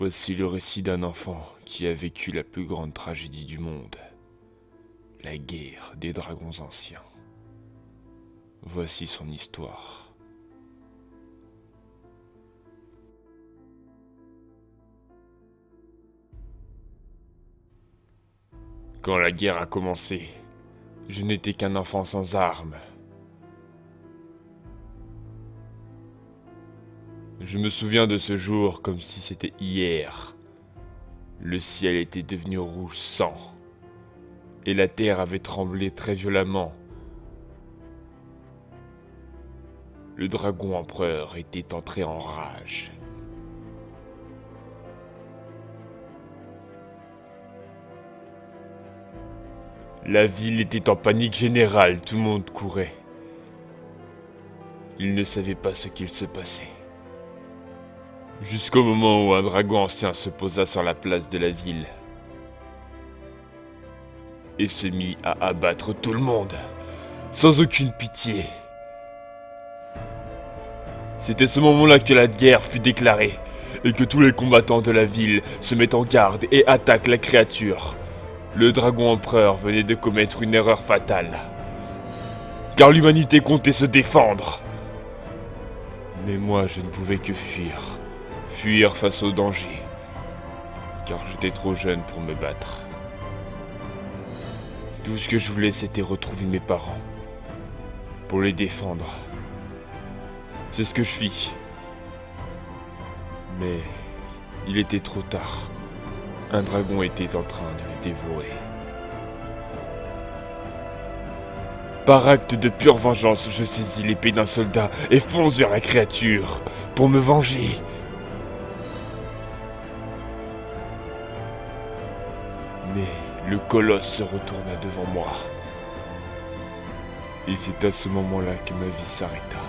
Voici le récit d'un enfant qui a vécu la plus grande tragédie du monde, la guerre des dragons anciens. Voici son histoire. Quand la guerre a commencé, je n'étais qu'un enfant sans armes. Je me souviens de ce jour comme si c'était hier. Le ciel était devenu rouge sang, et la terre avait tremblé très violemment. Le dragon empereur était entré en rage. La ville était en panique générale, tout le monde courait. Ils ne savaient pas ce qu'il se passait. Jusqu'au moment où un dragon ancien se posa sur la place de la ville et se mit à abattre tout le monde, sans aucune pitié. C'est à ce moment-là que la guerre fut déclarée et que tous les combattants de la ville se mettent en garde et attaquent la créature. Le dragon empereur venait de commettre une erreur fatale, car l'humanité comptait se défendre. Mais moi, je ne pouvais que fuir face au danger, car j'étais trop jeune pour me battre. Tout ce que je voulais, c'était retrouver mes parents, pour les défendre. C'est ce que je fis. Mais il était trop tard. Un dragon était en train de les dévorer. Par acte de pure vengeance, je saisis l'épée d'un soldat et fonce vers la créature pour me venger. Mais le colosse se retourna devant moi. Et c'est à ce moment-là que ma vie s'arrêta.